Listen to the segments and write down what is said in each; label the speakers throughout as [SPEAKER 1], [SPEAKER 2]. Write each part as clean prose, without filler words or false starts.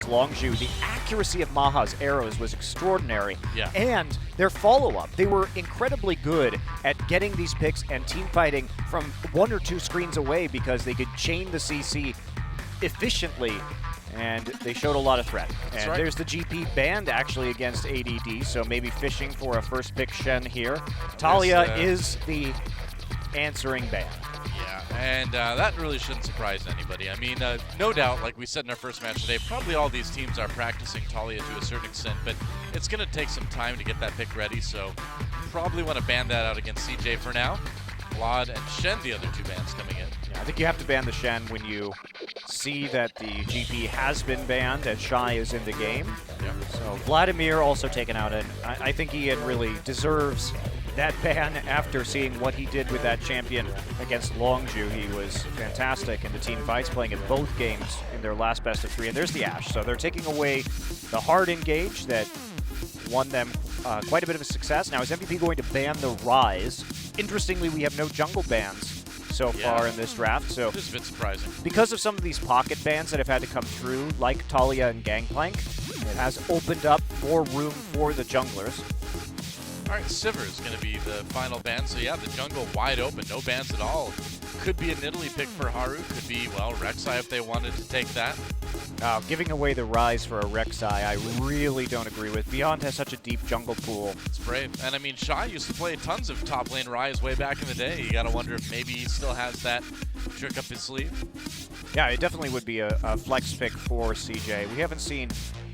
[SPEAKER 1] Longzhu, the accuracy of Maha's arrows was extraordinary.
[SPEAKER 2] Yeah.
[SPEAKER 1] And their follow-up, they were incredibly good at getting these picks and team fighting from 1 or 2 screens away because they could chain the CC efficiently, and they showed a lot of threat. And
[SPEAKER 2] right.
[SPEAKER 1] There's the GP banned actually against ADD, so maybe fishing for a first pick Shen here. Talia is the answering ban.
[SPEAKER 2] Yeah, and that really shouldn't surprise anybody. I mean, no doubt, like we said in our first match today, probably all these teams are practicing Talia to a certain extent, but it's going to take some time to get that pick ready, so probably want to ban that out against CJ for now. Vlad and Shen, the other 2 bans coming in.
[SPEAKER 1] Yeah, I think you have to ban the Shen when you see that the GP has been banned and Shy is in the game.
[SPEAKER 2] Yeah.
[SPEAKER 1] So Vladimir also taken out, and I think Ian really deserves that ban after seeing what he did with that champion against Longzhu. He was fantastic in the team fights, playing in both games in their last best of 3. And there's the Ashe. So they're taking away the hard engage that won them quite a bit of a success. Now is MVP going to ban the Rise? Interestingly, we have no jungle bans so far in this draft. So
[SPEAKER 2] this is a bit surprising.
[SPEAKER 1] Because of some of these pocket bans that have had to come through, like Talia and Gangplank, it has opened up more room for the junglers.
[SPEAKER 2] All right, Sivir is going to be the final ban. So yeah, the jungle wide open, no bans at all. Could be a Nidalee pick for Haru. Could be, well, Rek'Sai if they wanted to take that.
[SPEAKER 1] Giving away the Rise for a Rek'Sai, I really don't agree with. Beyond has such a deep jungle pool.
[SPEAKER 2] It's brave. And I mean, Shy used to play tons of top lane Rise way back in the day. You got to wonder if maybe he still has that trick up his sleeve.
[SPEAKER 1] Yeah, it definitely would be a flex pick for CJ. We haven't seen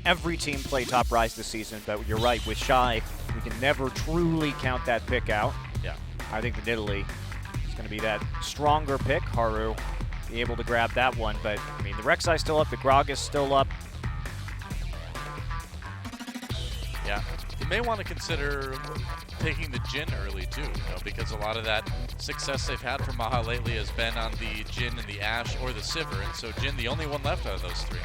[SPEAKER 1] every team play top Rise this season, but you're right. With Shy, we can never truly count that pick out.
[SPEAKER 2] Yeah.
[SPEAKER 1] I think the Nidalee is going to be that stronger pick. Haru be able to grab that one, but I mean, the Rek'Sai's still up, the Grog is still up.
[SPEAKER 2] Yeah, you may want to consider taking the Jhin early too, because a lot of that success they've had from Maha lately has been on the Jhin and the Ashe or the Sivir, and so Jhin the only one left out of those 3.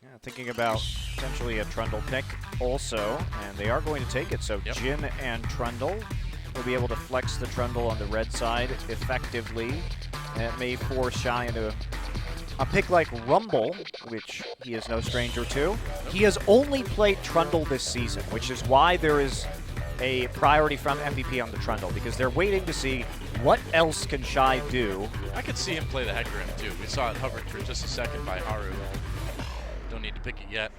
[SPEAKER 1] Yeah, thinking about potentially a Trundle pick also, and they are going to take it, so Jhin and Trundle will be able to flex the Trundle on the red side effectively. And it may force Shy into a pick like Rumble, which he is no stranger to. He has only played Trundle this season, which is why there is a priority from MVP on the Trundle, because they're waiting to see what else can Shy do.
[SPEAKER 2] I could see him play the Hecarim too. We saw it hovered for just a second by Haru. Don't need to pick it yet.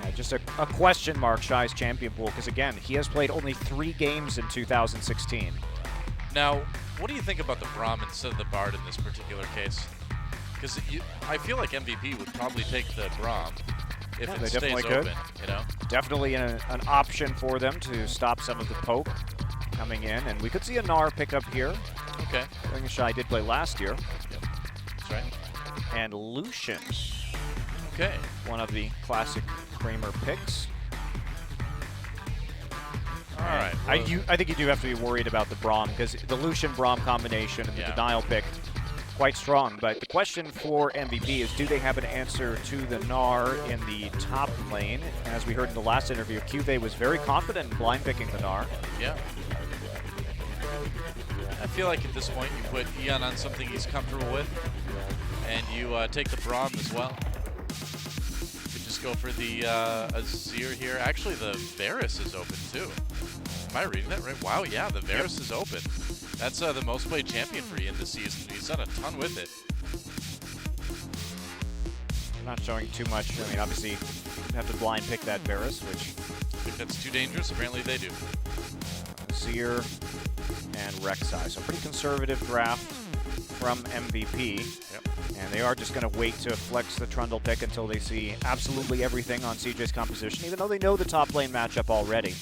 [SPEAKER 1] Yeah, just a question mark, Shy's champion pool, because again, he has played only 3 games in 2016.
[SPEAKER 2] Now, what do you think about the Braum instead of the Bard in this particular case? Because I feel like MVP would probably take the Braum if it stays open, you know?
[SPEAKER 1] Definitely an option for them to stop some of the poke coming in, and we could see a Gnar pick up here.
[SPEAKER 2] Okay.
[SPEAKER 1] I think Shy did play last year.
[SPEAKER 2] Yep, that's right.
[SPEAKER 1] And Lucian.
[SPEAKER 2] Okay.
[SPEAKER 1] One of the classic Kramer picks.
[SPEAKER 2] All right.
[SPEAKER 1] I think you do have to be worried about the Braum, because the Lucian-Braum combination and the denial pick, quite strong. But the question for MVP is, do they have an answer to the Gnar in the top lane? As we heard in the last interview, Cuvée was very confident in blind picking the Gnar.
[SPEAKER 2] Yeah. I feel like at this point you put Ian on something he's comfortable with, and you take the Braum as well. Go for the Azir here. Actually, the Varus is open too. Am I reading that right? Wow, yeah, the Varus is open. That's the most played champion for Ian this season. He's done a ton with it.
[SPEAKER 1] I'm not showing too much. I mean, obviously, you have to blind pick that Varus, which...
[SPEAKER 2] I think that's too dangerous. Apparently they do.
[SPEAKER 1] Azir and Rek'Sai. So pretty conservative draft from MVP.
[SPEAKER 2] Yep.
[SPEAKER 1] And they are just going to wait to flex the Trundle pick until they see absolutely everything on CJ's composition, even though they know the top lane matchup already.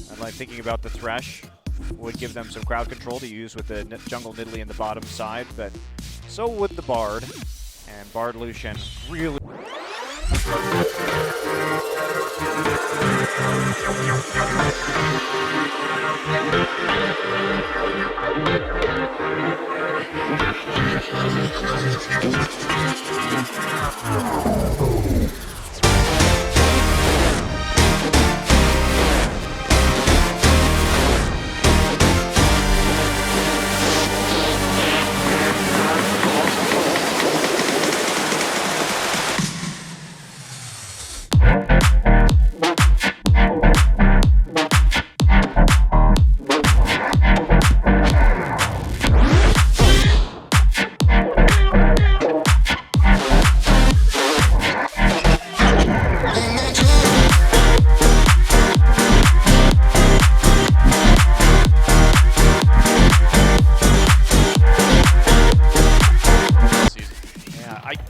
[SPEAKER 1] And like thinking about the Thresh would give them some crowd control to use with the jungle Nidalee in the bottom side, but so would the Bard. And Bard Lucian really...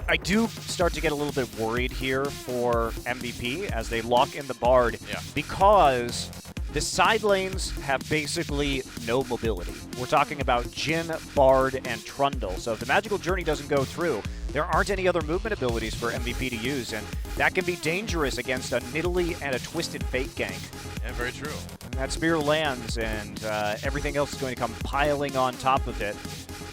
[SPEAKER 1] I do start to get a little bit worried here for MVP as they lock in the Bard because the side lanes have basically no mobility. We're talking about Jhin, Bard, and Trundle. So if the Magical Journey doesn't go through, there aren't any other movement abilities for MVP to use, and that can be dangerous against a Nidalee and a Twisted Fate gank.
[SPEAKER 2] Yeah, very true.
[SPEAKER 1] And that spear lands, and everything else is going to come piling on top of it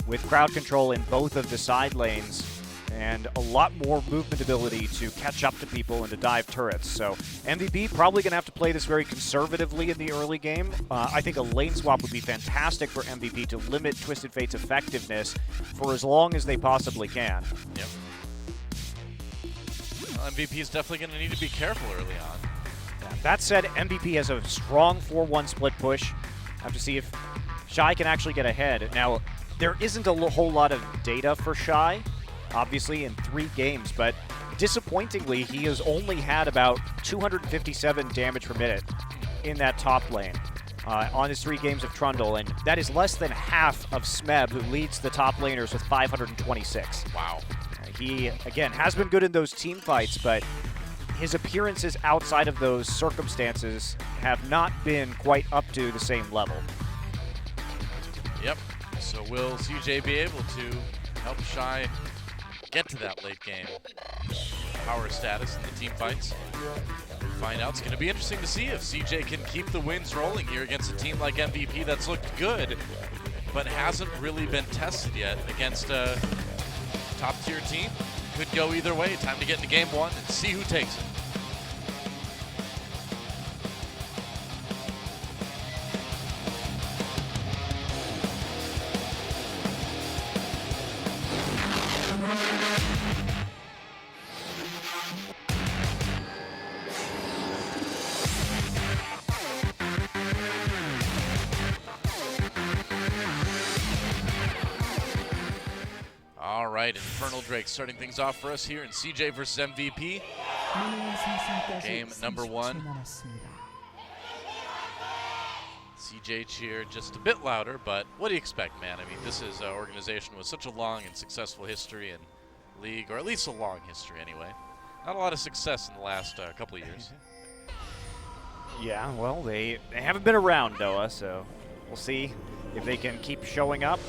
[SPEAKER 1] with crowd control in both of the side lanes and a lot more movement ability to catch up to people and to dive turrets. So MVP probably going to have to play this very conservatively in the early game. I think a lane swap would be fantastic for MVP to limit Twisted Fate's effectiveness for as long as they possibly can.
[SPEAKER 2] Yep. Well, MVP is definitely going to need to be careful early on.
[SPEAKER 1] Yeah. That said, MVP has a strong 4-1 split push. Have to see if Shy can actually get ahead. Now, there isn't a whole lot of data for Shy, obviously, in 3 games, but disappointingly, he has only had about 257 damage per minute in that top lane on his 3 games of Trundle, and that is less than half of Smeb, who leads the top laners with 526.
[SPEAKER 2] Wow.
[SPEAKER 1] He, again, has been good in those team fights, but his appearances outside of those circumstances have not been quite up to the same level.
[SPEAKER 2] Yep. So will CJ be able to help Shy get to that late game power status in the team fights? Find out. It's going to be interesting to see if CJ can keep the wins rolling here against a team like MVP that's looked good, but hasn't really been tested yet against a top-tier team. Could go either way. Time to get into game 1 and see who takes it. All right, Infernal Drake starting things off for us here in CJ versus MVP. Game number 1. CJ cheer just a bit louder, but what do you expect, man? I mean, this is an organization with such a long and successful history in League, or at least a long history anyway. Not a lot of success in the last couple of years.
[SPEAKER 1] Yeah, well, they haven't been around, Noah, so we'll see if they can keep showing up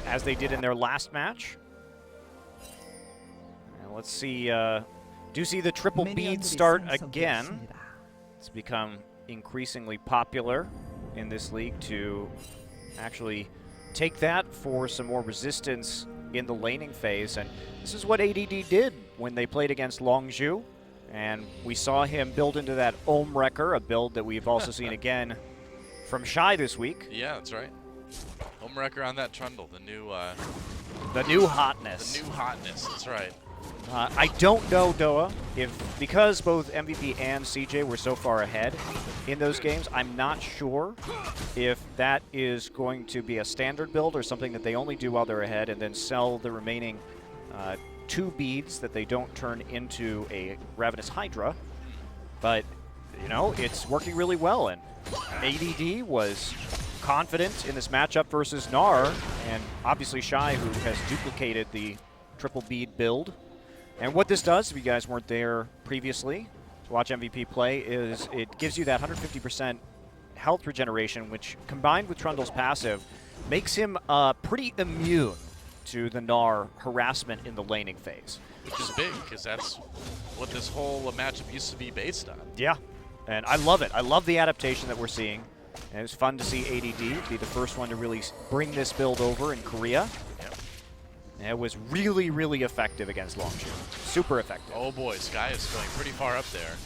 [SPEAKER 1] as they did in their last match. And let's see, do see the triple bead start again. It's become increasingly popular in this league to actually take that for some more resistance in the laning phase, and this is what ADD did when they played against Longzhu, and we saw him build into that Ohm Wrecker, a build that we've also seen again from Shy this week.
[SPEAKER 2] Yeah, that's right. Ohm Wrecker on that Trundle, the new
[SPEAKER 1] hotness.
[SPEAKER 2] The new hotness, that's right.
[SPEAKER 1] I don't know, Doa, if because both MVP and CJ were so far ahead in those games, I'm not sure if that is going to be a standard build or something that they only do while they're ahead and then sell the remaining 2 beads that they don't turn into a Ravenous Hydra. But, you know, it's working really well, and ADD was confident in this matchup versus Gnar, and obviously Shy, who has duplicated the triple bead build. And what this does, if you guys weren't there previously to watch MVP play, is it gives you that 150% health regeneration, which combined with Trundle's passive makes him pretty immune to the Gnar harassment in the laning phase.
[SPEAKER 2] Which is big, because that's what this whole matchup used to be based on.
[SPEAKER 1] Yeah, and I love it. I love the adaptation that we're seeing. And it was fun to see ADD be the first one to really bring this build over in Korea.
[SPEAKER 2] Yep.
[SPEAKER 1] And it was really, really effective against Longzhu. Super effective.
[SPEAKER 2] Oh boy, Sky is going pretty far up there.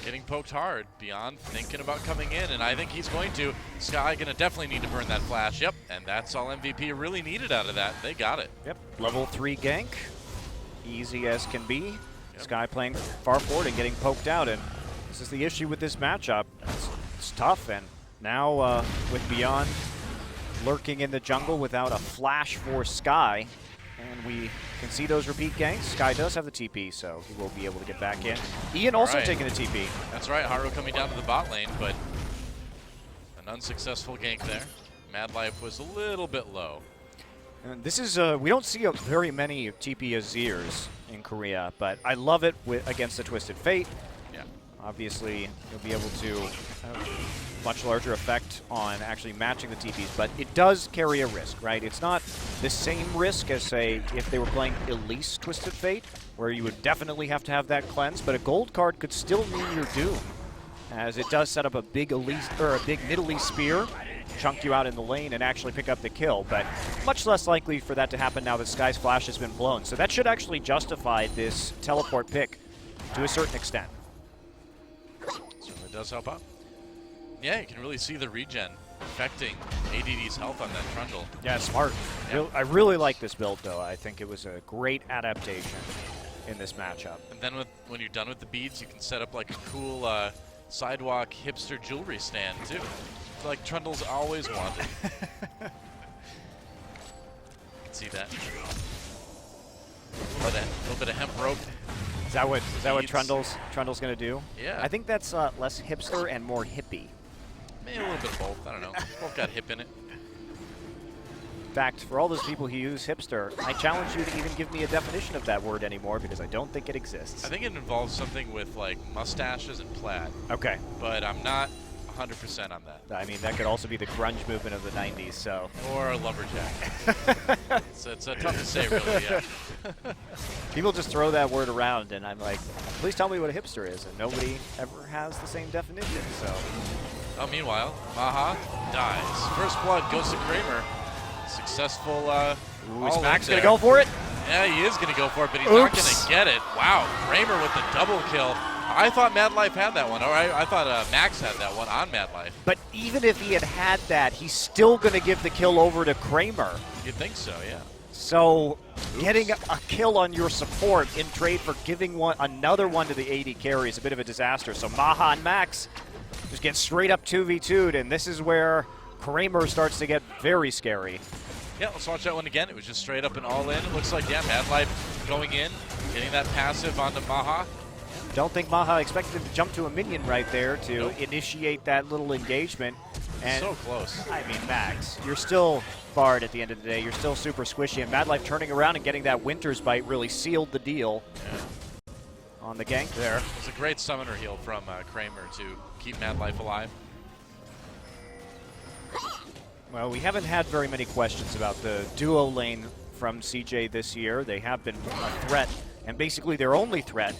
[SPEAKER 2] Getting poked hard, Beyond thinking about coming in, and I think he's going to. Sky gonna definitely need to burn that flash. Yep, and that's all MVP really needed out of that. They got it.
[SPEAKER 1] Yep, level 3 gank. Easy as can be.
[SPEAKER 2] Yep.
[SPEAKER 1] Sky playing far forward and getting poked out, and this is the issue with this matchup. It's tough, and now with Beyond lurking in the jungle without a flash for Sky, and we can see those repeat ganks. Sky does have the TP, so he will be able to get back in. Ian also taking the TP.
[SPEAKER 2] That's right, Haru coming down to the bot lane, but an unsuccessful gank there. Mad Life was a little bit low.
[SPEAKER 1] This is, we don't see very many TP Azirs in Korea, but I love it against the Twisted Fate.
[SPEAKER 2] Yeah.
[SPEAKER 1] Obviously, you'll be able to have a much larger effect on actually matching the TPs, but it does carry a risk, right? It's not the same risk as, say, if they were playing Elise Twisted Fate, where you would definitely have to have that cleanse, but a gold card could still mean you're doomed, as it does set up a big Elise, or a big mid-Elise spear, chunk you out in the lane and actually pick up the kill, but much less likely for that to happen now that Sky's Flash has been blown. So that should actually justify this teleport pick to a certain extent.
[SPEAKER 2] Certainly does help out. Yeah, you can really see the regen affecting ADD's health on that Trundle.
[SPEAKER 1] Yeah, smart.
[SPEAKER 2] Yeah.
[SPEAKER 1] I really like this build, though. I think it was a great adaptation in this matchup.
[SPEAKER 2] And then when you're done with the beads, you can set up like a cool sidewalk hipster jewelry stand, too. Like Trundle's always wanted. You can see that. A little bit of hemp rope.
[SPEAKER 1] Is that what Trundle's gonna do?
[SPEAKER 2] Yeah.
[SPEAKER 1] I think that's less hipster and more hippie.
[SPEAKER 2] Maybe a little bit of both. I don't know. Both got hip in it.
[SPEAKER 1] In fact, for all those people who use hipster, I challenge you to even give me a definition of that word anymore because I don't think it exists.
[SPEAKER 2] I think it involves something with like mustaches and plaid.
[SPEAKER 1] Okay.
[SPEAKER 2] But I'm not 100% on that.
[SPEAKER 1] I mean, that could also be the grunge movement of the 90s, so.
[SPEAKER 2] Or a lumberjack. it's tough to say, really, yeah.
[SPEAKER 1] People just throw that word around, and I'm like, please tell me what a hipster is, and nobody ever has the same definition, so.
[SPEAKER 2] Oh, meanwhile, Maha dies. First blood goes to Kramer. Successful.
[SPEAKER 1] Is Max going to go for it?
[SPEAKER 2] Yeah, he is going to go for it, but he's not going to get it. Wow, Kramer with the double kill. I thought Mad Life had that one, or I thought Max had that one on Mad Life.
[SPEAKER 1] But even if he had that, he's still going to give the kill over to Kramer.
[SPEAKER 2] You'd think so, yeah.
[SPEAKER 1] So getting a kill on your support in trade for giving another one to the AD carry is a bit of a disaster. So Maha and Max just get straight up 2v2'd, and this is where Kramer starts to get very scary.
[SPEAKER 2] Yeah, let's watch that one again. It was just straight up and all in. It looks like, yeah, Mad Life going in, getting that passive onto Maha.
[SPEAKER 1] Don't think Maha expected him to jump to a minion right there to initiate that little engagement. And
[SPEAKER 2] so close.
[SPEAKER 1] I mean, Max, you're still barred at the end of the day. You're still super squishy, and Mad Life turning around and getting that Winter's Bite really sealed the deal on the gank there.
[SPEAKER 2] It was a great summoner heal from Kramer to keep Mad Life alive.
[SPEAKER 1] Well, we haven't had very many questions about the duo lane from CJ this year. They have been a threat, and basically their only threat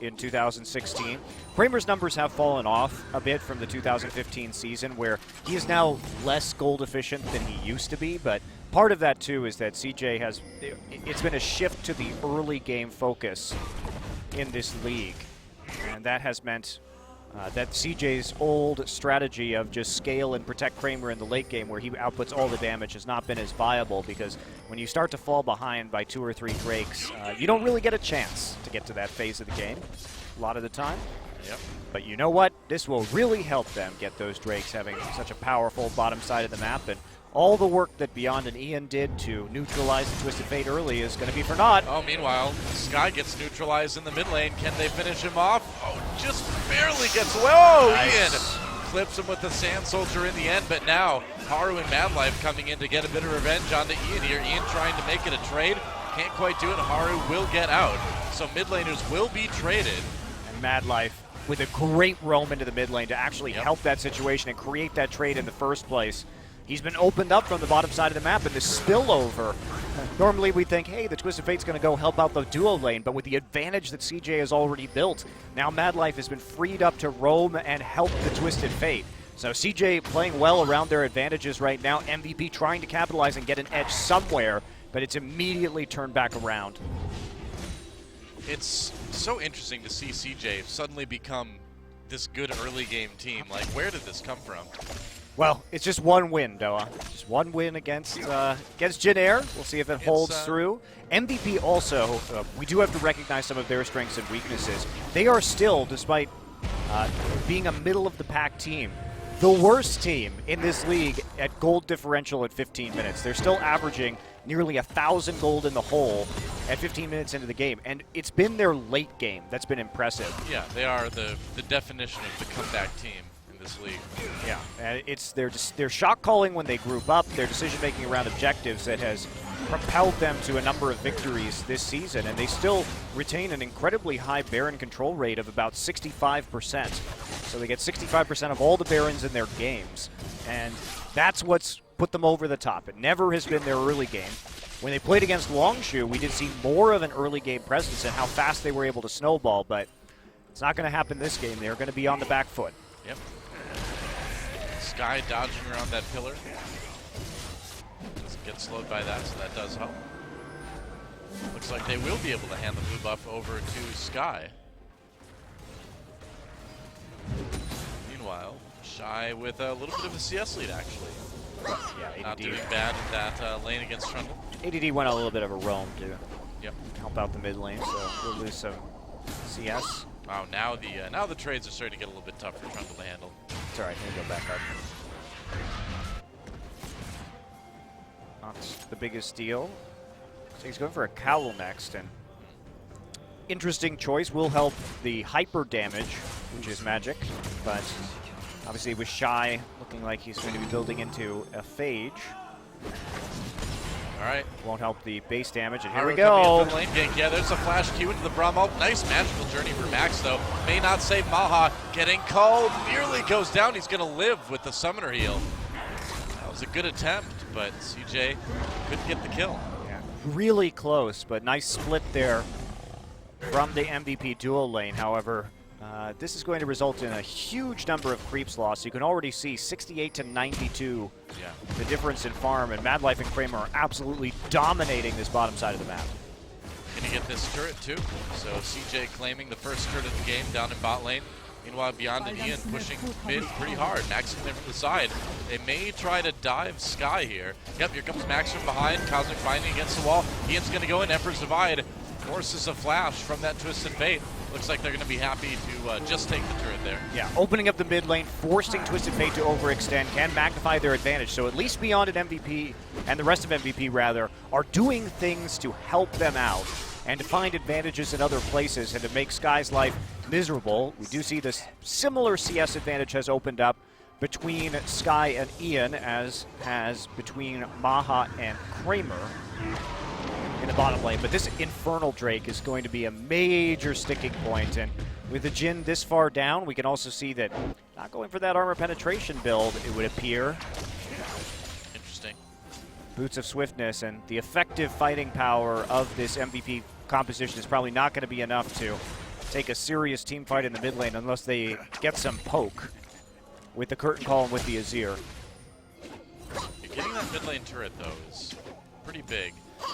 [SPEAKER 1] in 2016. Kramer's numbers have fallen off a bit from the 2015 season, where he is now less gold efficient than he used to be, but part of that too is that CJ has, it's been a shift to the early game focus in this league, and that has meant that CJ's old strategy of just scale and protect Kramer in the late game where he outputs all the damage has not been as viable, because when you start to fall behind by 2 or 3 Drakes, you don't really get a chance to get to that phase of the game a lot of the time.
[SPEAKER 2] Yep.
[SPEAKER 1] But you know what? This will really help them get those Drakes having such a powerful bottom side of the map, and all the work that Beyond and Ian did to neutralize the Twisted Fate early is going to be for naught.
[SPEAKER 2] Oh, meanwhile, Sky gets neutralized in the mid lane. Can they finish him off? Oh, just barely gets away. Oh, nice. Ian clips him with the Sand Soldier in the end, but now Haru and Mad Life coming in to get a bit of revenge on the Ian here. Ian trying to make it a trade. Can't quite do it. Haru will get out. So mid laners will be traded.
[SPEAKER 1] And Mad Life with a great roam into the mid lane to actually help that situation and create that trade in the first place. He's been opened up from the bottom side of the map, and the spillover. Normally we think, hey, the Twisted Fate's going to go help out the duo lane, but with the advantage that CJ has already built, now Mad Life has been freed up to roam and help the Twisted Fate. So CJ playing well around their advantages right now. MVP trying to capitalize and get an edge somewhere, but it's immediately turned back around.
[SPEAKER 2] It's so interesting to see CJ suddenly become this good early game team. Like, where did this come from?
[SPEAKER 1] Well, it's just one win, Doa. Just one win against Jin Air. We'll see if it holds through. MVP also, we do have to recognize some of their strengths and weaknesses. They are still, despite being a middle-of-the-pack team, the worst team in this league at gold differential at 15 minutes. They're still averaging nearly 1,000 gold in the hole at 15 minutes into the game, and it's been their late game that's been impressive.
[SPEAKER 2] Yeah, they are the definition of the comeback team. this league.
[SPEAKER 1] Yeah, and it's their shot calling when they group up, their decision making around objectives that has propelled them to a number of victories this season, and they still retain an incredibly high Baron control rate of about 65%. So they get 65% of all the Barons in their games, and that's what's put them over the top. It never has been their early game. When they played against Longshu, we did see more of an early game presence and how fast they were able to snowball, but it's not going to happen this game. They're going to be on the back foot.
[SPEAKER 2] Yep. Sky dodging around that pillar. Doesn't get slowed by that, so that does help. Looks like they will be able to hand the blue buff over to Sky. Meanwhile, Shy with a little bit of a CS lead, actually.
[SPEAKER 1] Yeah,
[SPEAKER 2] not doing bad in that lane against Trundle.
[SPEAKER 1] ADD went a little bit of a roam to help out the mid lane, so we'll lose some CS.
[SPEAKER 2] Wow, now the trades are starting to get a little bit tough for Trundle to handle.
[SPEAKER 1] It's alright, he'll go back up. Not the biggest deal. So he's going for a cowl next, and interesting choice. Will help the hyper damage, which is magic, but obviously with Shy looking like he's going to be building into a phage.
[SPEAKER 2] All right.
[SPEAKER 1] Won't help the base damage, and here
[SPEAKER 2] Haru
[SPEAKER 1] we go.
[SPEAKER 2] The lane gank. Yeah, there's a flash Q into the Braum ult. Nice magical journey for Max, though. May not save Maha. Getting called. Nearly goes down. He's going to live with the summoner heal. That was a good attempt, but CJ couldn't get the kill.
[SPEAKER 1] Yeah, really close, but nice split there from the MVP dual lane. However, this is going to result in a huge number of creeps lost. You can already see 68 to 92, the difference in farm, and Mad Life and Kramer are absolutely dominating this bottom side of the map.
[SPEAKER 2] Gonna get this turret too. So CJ claiming the first turret of the game down in bot lane. Meanwhile, Beyond and Ian pushing mid pretty hard. Max coming in from the side. They may try to dive Sky here. Yep, here comes Max from behind. Cosmic Binding against the wall. Ian's gonna go in. Emperor's Divide forces a flash from that Twisted Fate. Looks like they're going to be happy to just take the turret there. Yeah,
[SPEAKER 1] opening up the mid lane, forcing Twisted Fate to overextend, can magnify their advantage. So at least Beyond and MVP, and the rest of MVP rather, are doing things to help them out and to find advantages in other places and to make Sky's life miserable. We do see this similar CS advantage has opened up between Sky and Ian, as has between Maha and Kramer in the bottom lane, but this Infernal Drake is going to be a major sticking point, and with the Jhin this far down, we can also see that not going for that armor penetration build, it would appear.
[SPEAKER 2] Interesting.
[SPEAKER 1] Boots of Swiftness and the effective fighting power of this MVP composition is probably not going to be enough to take a serious team fight in the mid lane unless they get some poke with the Curtain Call and with the Azir.
[SPEAKER 2] Getting that mid lane turret, though, is pretty big.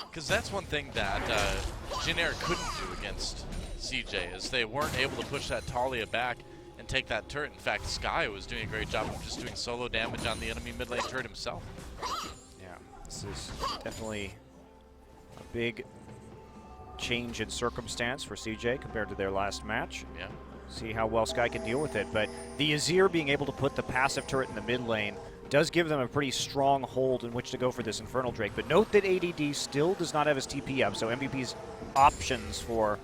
[SPEAKER 2] Because that's one thing that Jhin Air couldn't do against CJ, is they weren't able to push that Talia back and take that turret. In fact, Sky was doing a great job of just doing solo damage on the enemy mid lane turret himself.
[SPEAKER 1] Yeah, this is definitely a big change in circumstance for CJ compared to their last match.
[SPEAKER 2] Yeah.
[SPEAKER 1] See how well Sky can deal with it, but the Azir being able to put the passive turret in the mid lane does give them a pretty strong hold in which to go for this Infernal Drake. But note that ADD still does not have his TP up, so MVP's options for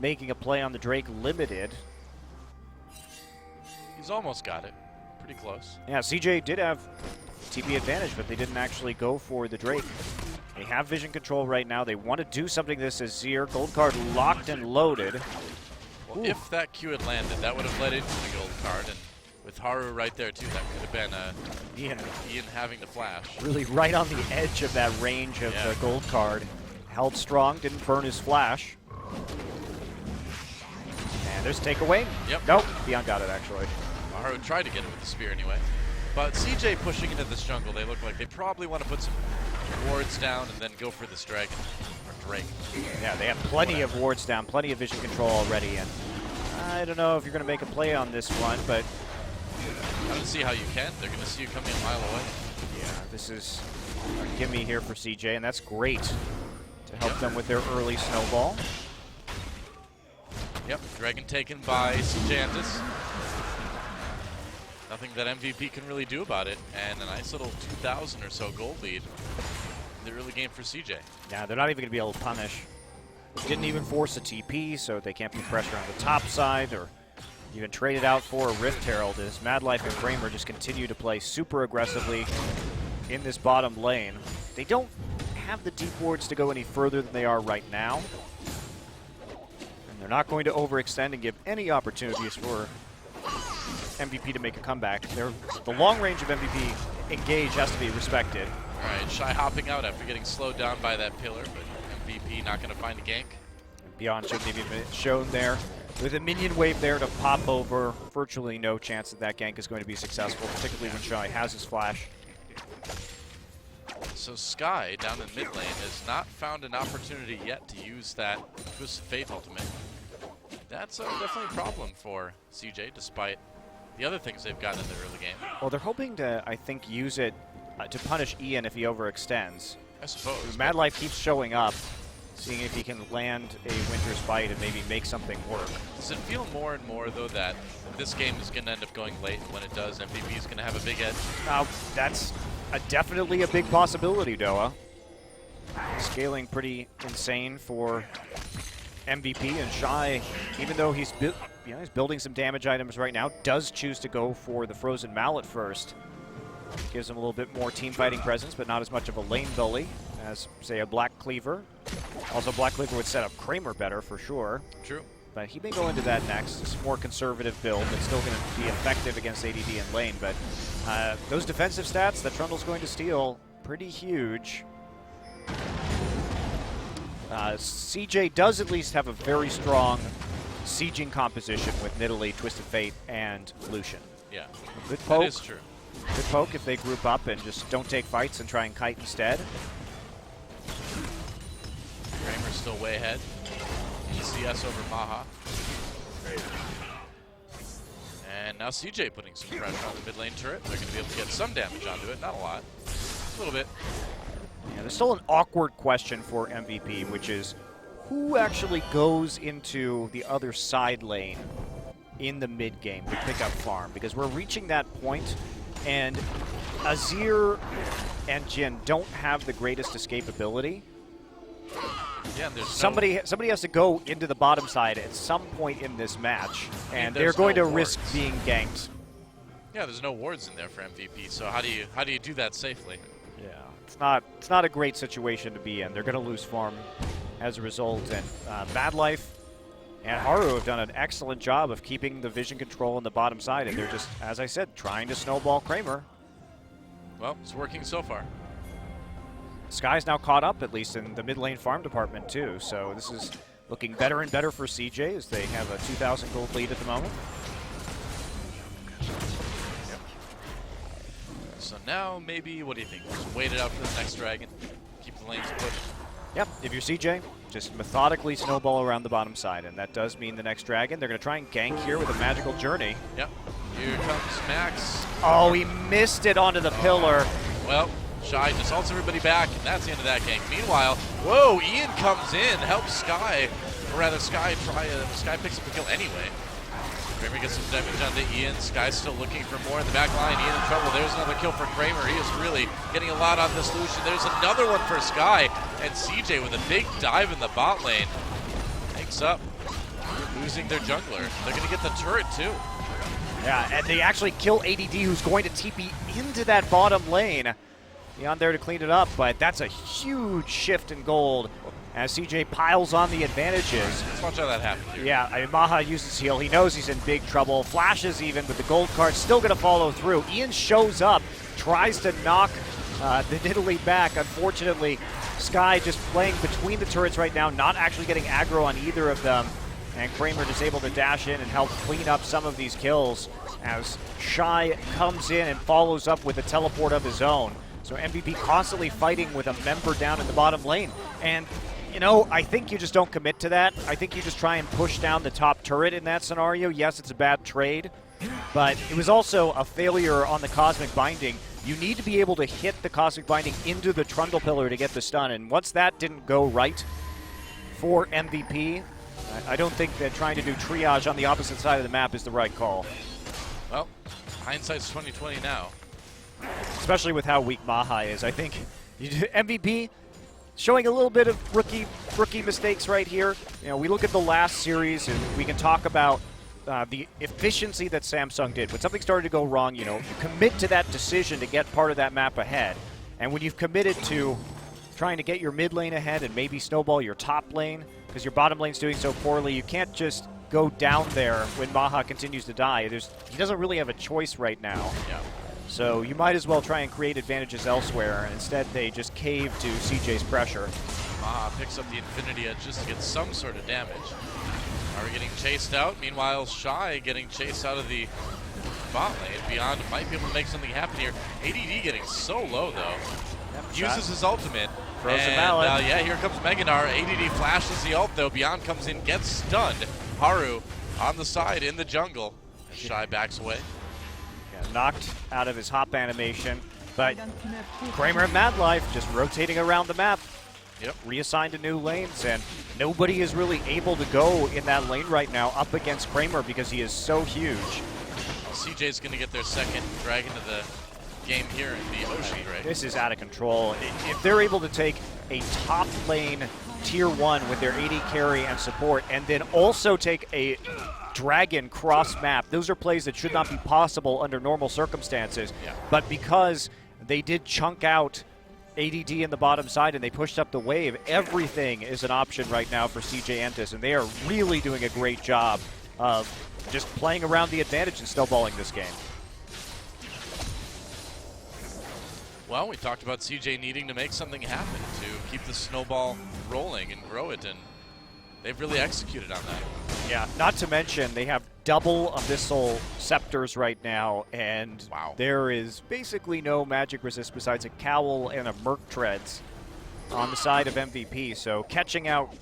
[SPEAKER 1] making a play on the Drake limited.
[SPEAKER 2] He's almost got it. Pretty close.
[SPEAKER 1] Yeah, CJ did have TP advantage, but they didn't actually go for the Drake. They have vision control right now. They want to do something to this Azir. Gold card locked and loaded.
[SPEAKER 2] Well, if that Q had landed, that would have led into the gold card, and with Haru right there, too, that could have been Ian having to flash.
[SPEAKER 1] Really right on the edge of that range of the gold card. Held strong, didn't burn his flash. And there's takeaway.
[SPEAKER 2] Yep.
[SPEAKER 1] Nope, Beyond got it, actually.
[SPEAKER 2] Haru tried to get it with the spear anyway. But CJ pushing into this jungle, they look like they probably want to put some wards down and then go for this dragon, or Drake.
[SPEAKER 1] Yeah, they have plenty of wards down, plenty of vision control already, and I don't know if you're going to make a play on this one, but
[SPEAKER 2] I don't see how you can. They're going to see you coming a mile away.
[SPEAKER 1] Yeah, this is a gimme here for CJ, and that's great to help them with their early snowball.
[SPEAKER 2] Yep, dragon taken by CJ Entus. Nothing that MVP can really do about it, and a nice little 2,000 or so gold lead in the early game for CJ.
[SPEAKER 1] Yeah, they're not even going to be able to punish. Didn't even force a TP, so they can't put pressure on the top side or Even traded out for a Rift Herald as Madlife and Kramer just continue to play super aggressively in this bottom lane. They don't have the deep wards to go any further than they are right now. And they're not going to overextend and give any opportunities for MVP to make a comeback. The long range of MVP engage has to be respected.
[SPEAKER 2] All right, Shy hopping out after getting slowed down by that pillar, but MVP not going to find a gank.
[SPEAKER 1] Beyond shouldn't even be shown there. With a minion wave there to pop over, virtually no chance that that gank is going to be successful, particularly when Shy has his flash.
[SPEAKER 2] So Sky down in mid lane has not found an opportunity yet to use that Twisted Fate ultimate. That's definitely a problem for CJ, despite the other things they've gotten in the early game.
[SPEAKER 1] Well, they're hoping to, I think, use it to punish Ian if he overextends.
[SPEAKER 2] I suppose.
[SPEAKER 1] Madlife keeps showing up, seeing if he can land a Winter's Bite and maybe make something work.
[SPEAKER 2] Does it feel more and more, though, that this game is going to end up going late? When it does, MVP is going to have a big edge?
[SPEAKER 1] That's definitely a big possibility, Doa. Scaling pretty insane for MVP, and Shy, even though he's building some damage items right now, does choose to go for the Frozen Mallet first. Gives him a little bit more team fighting presence, but not as much of a lane bully as, say, a Black Cleaver. Also, Black Cleaver would set up Kramer better for sure.
[SPEAKER 2] True.
[SPEAKER 1] But he may go into that next. It's a more conservative build that's still going to be effective against ADD and lane. But those defensive stats that Trundle's going to steal, pretty huge. CJ does at least have a very strong sieging composition with Nidalee, Twisted Fate, and Lucian.
[SPEAKER 2] Yeah,
[SPEAKER 1] Good poke.
[SPEAKER 2] that is true.
[SPEAKER 1] Good poke if they group up and just don't take fights and try and kite instead.
[SPEAKER 2] Kramer's still way ahead. CS over Maha. And now CJ putting some pressure on the mid lane turret. They're going to be able to get some damage onto it. Not a lot. A little bit.
[SPEAKER 1] Yeah, there's still an awkward question for MVP, which is who actually goes into the other side lane in the mid game to pick up farm? Because we're reaching that point, and Azir and Jhin don't have the greatest escapability.
[SPEAKER 2] Yeah, and
[SPEAKER 1] somebody has to go into the bottom side at some point in this match, and they're going to risk being ganked.
[SPEAKER 2] Yeah, there's no wards in there for MVP, so how do you do that safely?
[SPEAKER 1] Yeah, it's not a great situation to be in. They're going to lose farm as a result, and Madlife and Haru have done an excellent job of keeping the vision control on the bottom side, and they're just, as I said, trying to snowball Kramer.
[SPEAKER 2] Well, it's working so far.
[SPEAKER 1] Sky's now caught up, at least in the mid lane farm department too, so this is looking better and better for CJ as they have a 2,000 gold lead at the moment.
[SPEAKER 2] Yep. So now maybe, what do you think? Just wait it out for the next dragon, keep the lanes pushed.
[SPEAKER 1] Yep, if you're CJ, just methodically snowball around the bottom side, and that does mean the next dragon. They're going to try and gank here with a magical journey.
[SPEAKER 2] Yep, here comes Max.
[SPEAKER 1] Oh, he missed it onto the pillar.
[SPEAKER 2] Well, Shy just ults everybody back, and that's the end of that gank. Meanwhile, whoa, Ian comes in, helps Sky, or rather Sky picks up the kill anyway. Kramer gets some damage onto Ian. Sky's still looking for more in the back line. Ian in trouble. There's another kill for Kramer. He is really getting a lot on this Lucian. There's another one for Sky, and CJ with a big dive in the bot lane. Makes up. Losing their jungler. They're going to get the turret too.
[SPEAKER 1] Yeah, and they actually kill ADD, who's going to TP into that bottom lane. Beyond there to clean it up, but that's a huge shift in gold as CJ piles on the advantages.
[SPEAKER 2] Let's watch how that happens here.
[SPEAKER 1] Yeah, I mean, Maha uses heal. He knows he's in big trouble. Flashes even, but the gold card still going to follow through. Ian shows up, tries to knock the Nidalee back. Unfortunately, Sky just playing between the turrets right now, not actually getting aggro on either of them. And Kramer just able to dash in and help clean up some of these kills as Shy comes in and follows up with a teleport of his own. So MVP constantly fighting with a member down in the bottom lane. And, you know, I think you just don't commit to that. I think you just try and push down the top turret in that scenario. Yes, it's a bad trade, but it was also a failure on the Cosmic Binding. You need to be able to hit the Cosmic Binding into the Trundle Pillar to get the stun. And once that didn't go right for MVP, I don't think that trying to do triage on the opposite side of the map is the right call.
[SPEAKER 2] Well, hindsight's 20/20 now.
[SPEAKER 1] Especially with how weak Maha is. I think MVP showing a little bit of rookie mistakes right here. You know, we look at the last series and we can talk about the efficiency that Samsung did. When something started to go wrong, you know, you commit to that decision to get part of that map ahead. And when you've committed to trying to get your mid lane ahead and maybe snowball your top lane, because your bottom lane's doing so poorly, you can't just go down there when Maha continues to die. He doesn't really have a choice right now.
[SPEAKER 2] Yeah.
[SPEAKER 1] So you might as well try and create advantages elsewhere. And instead, they just cave to CJ's pressure.
[SPEAKER 2] Maha picks up the Infinity Edge just to get some sort of damage. Are we getting chased out? Meanwhile, Shy getting chased out of the bot lane. Beyond might be able to make something happen here. ADD getting so low, though. Uses his ultimate.
[SPEAKER 1] Frozen Mallet.
[SPEAKER 2] Yeah, here comes Meganar. ADD flashes the ult, though. Beyond comes in, gets stunned. Haru on the side in the jungle. And Shy backs away.
[SPEAKER 1] Yeah, knocked out of his hop animation. But Kramer and Madlife just rotating around the map.
[SPEAKER 2] Yep.
[SPEAKER 1] Reassigned to new lanes, and nobody is really able to go in that lane right now up against Kramer because he is so huge.
[SPEAKER 2] Well, CJ's going to get their second drag into the game here in the Ocean Grade.
[SPEAKER 1] This is out of control. If they're able to take a top lane tier 1 with their AD carry and support, and then also take a Dragon cross map, those are plays that should not be possible under normal circumstances.
[SPEAKER 2] Yeah.
[SPEAKER 1] But because they did chunk out ADD in the bottom side and they pushed up the wave, everything is an option right now for CJ Entus, and they are really doing a great job of just playing around the advantage and snowballing this game.
[SPEAKER 2] Well, we talked about CJ needing to make something happen to keep the snowball rolling and grow it, and they've really executed on that.
[SPEAKER 1] Yeah, not to mention they have double Abyssal Scepters right now, and
[SPEAKER 2] wow,
[SPEAKER 1] there is basically no magic resist besides a Cowl and a Merc Treads on the side of MVP. So catching out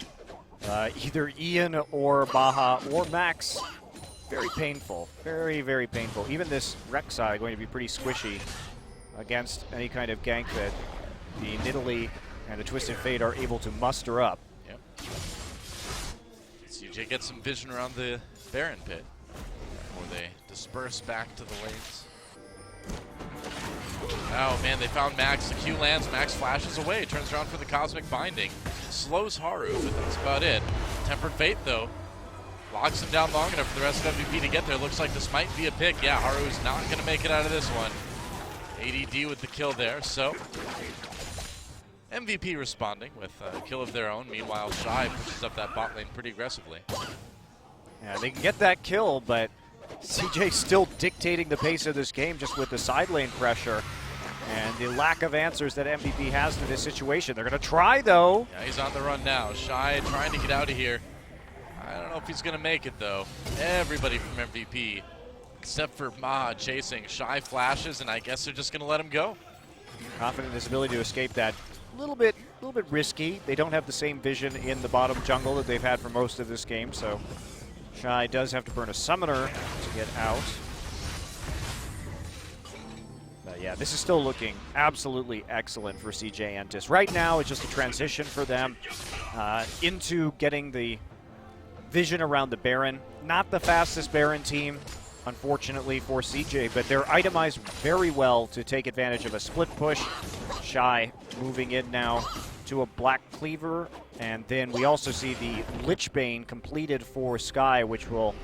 [SPEAKER 1] either Ian or Baha or Max, very painful. Very, very painful. Even this Rek'Sai going to be pretty squishy against any kind of gank that the Nidalee and the Twisted Fate are able to muster up.
[SPEAKER 2] Yep. CJ gets some vision around the Baron pit, or they disperse back to the lanes. Oh man, they found Max. The Q lands, Max flashes away, turns around for the Cosmic Binding, slows Haru, but that's about it. Tempered Fate though, locks him down long enough for the rest of MVP to get there. Looks like this might be a pick. Yeah, Haru's not gonna make it out of this one. ADD with the kill there, so MVP responding with a kill of their own. Meanwhile, Shy pushes up that bot lane pretty aggressively.
[SPEAKER 1] Yeah, they can get that kill, but CJ still dictating the pace of this game just with the side lane pressure and the lack of answers that MVP has to this situation. They're going to try, though.
[SPEAKER 2] Yeah, he's on the run now. Shy trying to get out of here. I don't know if he's going to make it, though. Everybody from MVP, except for Maha chasing. Shy flashes, and I guess they're just going to let him go.
[SPEAKER 1] Confident in his ability to escape that. A little bit risky. They don't have the same vision in the bottom jungle that they've had for most of this game, so Shy does have to burn a summoner to get out. But yeah, this is still looking absolutely excellent for CJ Entus. Right now, it's just a transition for them into getting the vision around the Baron. Not the fastest Baron team, unfortunately, for CJ, but they're itemized very well to take advantage of a split push. Shy moving in now to a Black Cleaver, and then we also see the Lichbane completed for Sky, which will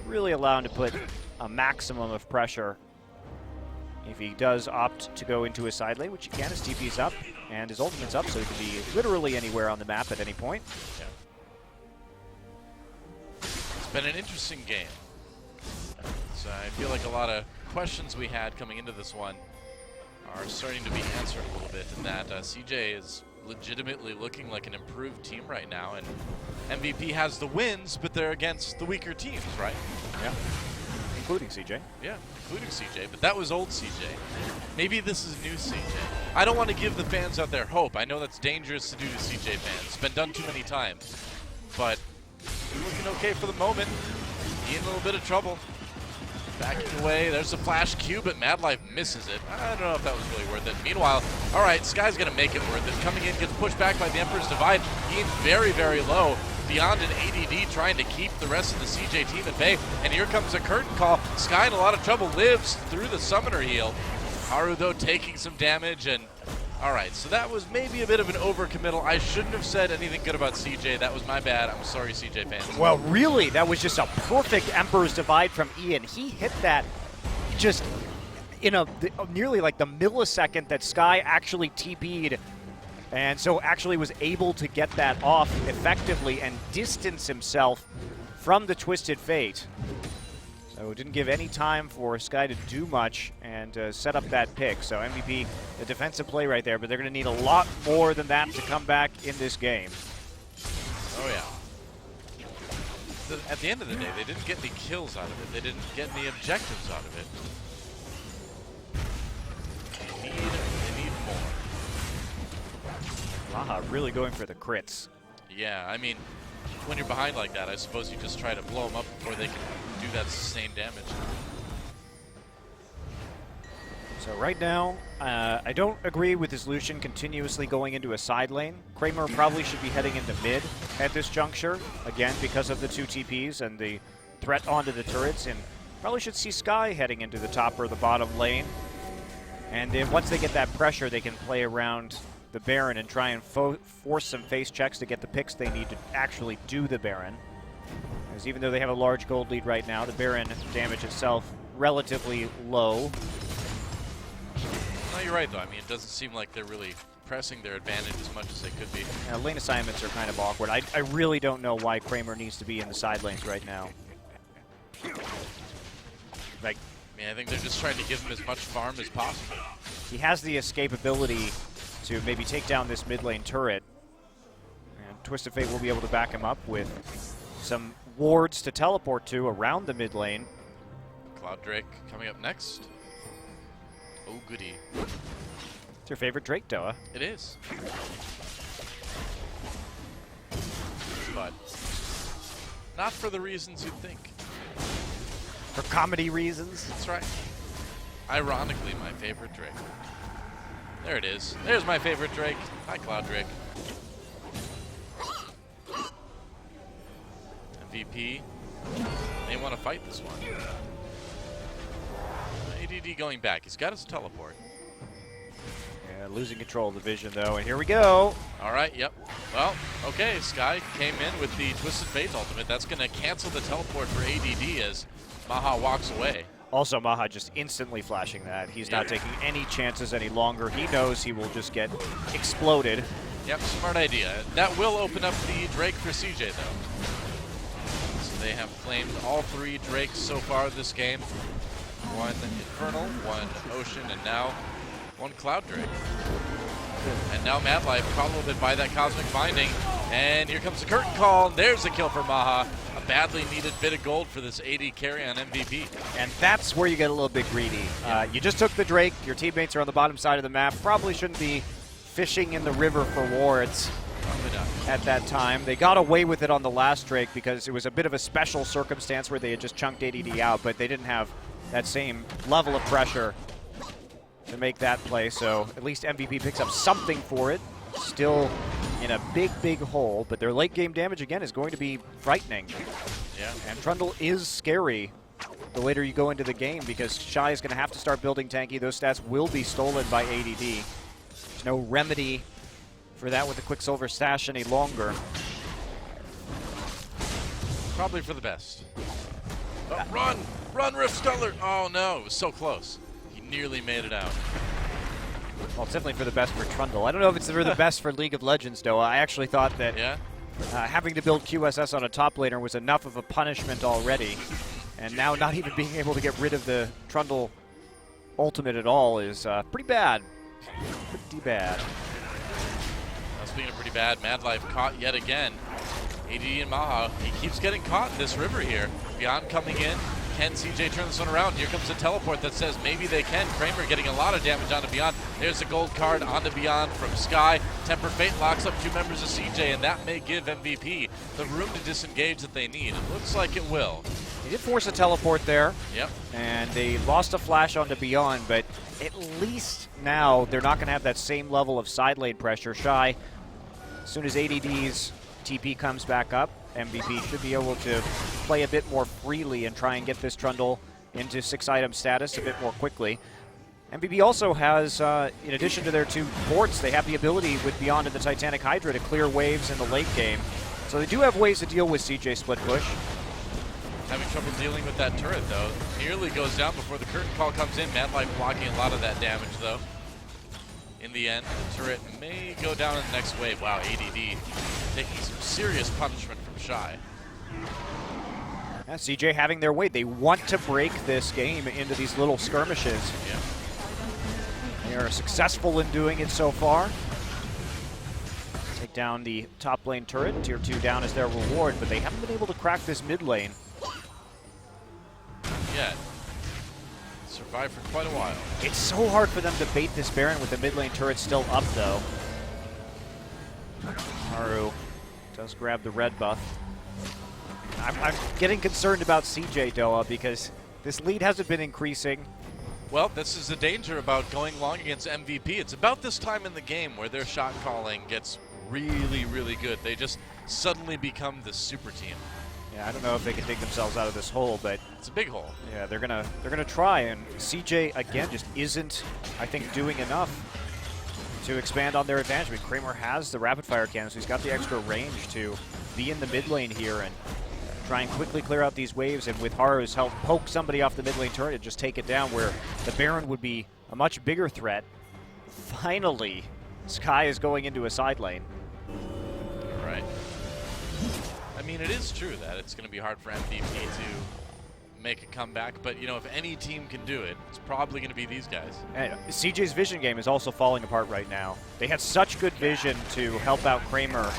[SPEAKER 1] really allow him to put a maximum of pressure if he does opt to go into his side lane, which he can. His TP's up, and his ultimate's up, so he can be literally anywhere on the map at any point.
[SPEAKER 2] Yeah. It's been an interesting game. So I feel like a lot of questions we had coming into this one are starting to be answered a little bit, in that CJ is legitimately looking like an improved team right now, and MVP has the wins, but they're against the weaker teams, right?
[SPEAKER 1] Yeah, including CJ.
[SPEAKER 2] Yeah, including CJ, but that was old CJ. Maybe this is new CJ. I don't want to give the fans out there hope. I know that's dangerous to do to CJ fans. It's been done too many times, but we're looking okay for the moment. He in a little bit of trouble. Backing away, there's a flash Q, but Madlife misses it. I don't know if that was really worth it. Meanwhile, all right, Sky's gonna make it worth it. Coming in, gets pushed back by the Emperor's Divide. Ian's very, very low. Beyond an ADD trying to keep the rest of the CJ team at bay. And here comes a curtain call. Sky in a lot of trouble, lives through the summoner heal. Haru, though, taking some damage, and All right, so that was maybe a bit of an overcommittal. I shouldn't have said anything good about CJ. That was my bad. I'm sorry, CJ fans.
[SPEAKER 1] Well, really, that was just a perfect Emperor's Divide from Ian. He hit that just in nearly like the millisecond that Sky actually TP'd, and so actually was able to get that off effectively and distance himself from the Twisted Fate. So it didn't give any time for Sky to do much and set up that pick. So MVP, the defensive play right there, but they're going to need a lot more than that to come back in this game.
[SPEAKER 2] Oh, yeah. At the end of the day, they didn't get any kills out of it. They didn't get any objectives out of it. They need more.
[SPEAKER 1] Maha really going for the crits.
[SPEAKER 2] Yeah, I mean, when you're behind like that, I suppose you just try to blow them up before they can do that sustained damage.
[SPEAKER 1] So right now, I don't agree with his Lucian continuously going into a side lane. Kramer probably should be heading into mid at this juncture, again, because of the 2 TPs and the threat onto the turrets, and probably should see Sky heading into the top or the bottom lane. And then once they get that pressure, they can play around the Baron and try and force some face checks to get the picks they need to actually do the Baron. Because even though they have a large gold lead right now, the Baron damage itself relatively low.
[SPEAKER 2] No, you're right, though. I mean, it doesn't seem like they're really pressing their advantage as much as they could be.
[SPEAKER 1] Lane assignments are kind of awkward. I really don't know why Kramer needs to be in the side lanes right now. Like,
[SPEAKER 2] I mean, I think they're just trying to give him as much farm as possible.
[SPEAKER 1] He has the escapability to maybe take down this mid lane turret. And Twisted Fate will be able to back him up with some wards to teleport to around the mid lane.
[SPEAKER 2] Cloud Drake coming up next. Oh, goody.
[SPEAKER 1] It's your favorite Drake, Doa.
[SPEAKER 2] It is. But not for the reasons you'd think.
[SPEAKER 1] For comedy reasons?
[SPEAKER 2] That's right. Ironically, my favorite Drake. There it is. There's my favorite Drake. Hi, Cloud Drake. MVP may want to fight this one. ADD going back. He's got his teleport.
[SPEAKER 1] Yeah, losing control of the vision, though, and here we go.
[SPEAKER 2] All right, yep. Well, okay, Sky came in with the Twisted Fate ultimate. That's going to cancel the teleport for ADD as Maha walks away.
[SPEAKER 1] Also, Maha just instantly flashing that. He's not taking any chances any longer. He knows he will just get exploded.
[SPEAKER 2] Yep, smart idea. That will open up the Drake for CJ, though. So they have claimed all 3 Drakes so far this game. 1 Infernal, 1 Ocean, and now 1 Cloud Drake. And now Madlife caught a little bit by that Cosmic Binding. And here comes the curtain call. And there's a kill for Maha. A badly needed bit of gold for this AD carry on MVP.
[SPEAKER 1] And that's where you get a little bit greedy. You just took the Drake. Your teammates are on the bottom side of the map. Probably shouldn't be fishing in the river for wards at that time. They got away with it on the last Drake because it was a bit of a special circumstance where they had just chunked ADD out, but they didn't have that same level of pressure to make that play. So at least MVP picks up something for it. Still in a big, big hole, but their late game damage again is going to be frightening.
[SPEAKER 2] Yeah.
[SPEAKER 1] And Trundle is scary the later you go into the game because Shy is going to have to start building tanky. Those stats will be stolen by ADD. There's no remedy for that with the Quicksilver stash any longer.
[SPEAKER 2] Probably for the best. Oh, run! Run, Rift Sculler! Oh no, it was so close. He nearly made it out.
[SPEAKER 1] Well, it's definitely for the best for Trundle. I don't know if it's for the best for League of Legends, though. I actually thought that having to build QSS on a top laner was enough of a punishment already. And now not even being able to get rid of the Trundle ultimate at all is pretty bad. Pretty bad.
[SPEAKER 2] Speaking of pretty bad, Madlife caught yet again. AD and Maha, he keeps getting caught in this river here. Beyond coming in. Can CJ turn this one around? Here comes the teleport that says maybe they can. Kramer getting a lot of damage onto Beyond. There's a gold card onto Beyond from Sky. Temper Fate locks up 2 members of CJ, and that may give MVP the room to disengage that they need. It looks like it will.
[SPEAKER 1] He did force a teleport there.
[SPEAKER 2] Yep.
[SPEAKER 1] And they lost a flash onto Beyond, but at least now they're not going to have that same level of side lane pressure. Shy, as soon as ADD's TP comes back up, MVP should be able to play a bit more freely and try and get this Trundle into 6-item status a bit more quickly. MVP also has, in addition to their 2 ports, they have the ability with Beyond and the Titanic Hydra to clear waves in the late game. So they do have ways to deal with CJ split push.
[SPEAKER 2] Having trouble dealing with that turret, though. Nearly goes down before the curtain call comes in. Mad Life blocking a lot of that damage, though. In the end, the turret may go down in the next wave. Wow, ADD taking some serious punishment from Shy.
[SPEAKER 1] Yeah, CJ having their way. They want to break this game into these little skirmishes.
[SPEAKER 2] Yeah.
[SPEAKER 1] They are successful in doing it so far. Take down the top lane turret. Tier 2 down is their reward, but they haven't been able to crack this mid lane.
[SPEAKER 2] Yet. Survived for quite a while.
[SPEAKER 1] It's so hard for them to bait this Baron with the mid lane turret still up, though. Haru does grab the red buff. I'm getting concerned about CJ, Doa, because this lead hasn't been increasing.
[SPEAKER 2] Well, this is the danger about going long against MVP. It's about this time in the game where their shot calling gets really, really good. They just suddenly become the super team.
[SPEAKER 1] Yeah, I don't know if they can dig themselves out of this hole, but
[SPEAKER 2] it's a big hole.
[SPEAKER 1] Yeah, they're gonna try, and CJ again just isn't, I think, doing enough to expand on their advantage. I mean, Kramer has the rapid fire cannon, so he's got the extra range to be in the mid lane here and try and quickly clear out these waves, and with Haru's help, poke somebody off the mid lane turret and just take it down, where the Baron would be a much bigger threat. Finally, Sky is going into a side lane.
[SPEAKER 2] Right. I mean, it is true that it's going to be hard for MVP to make a comeback, but, you know, if any team can do it, it's probably going to be these guys.
[SPEAKER 1] And CJ's vision game is also falling apart right now. They had such good vision to help out Kramer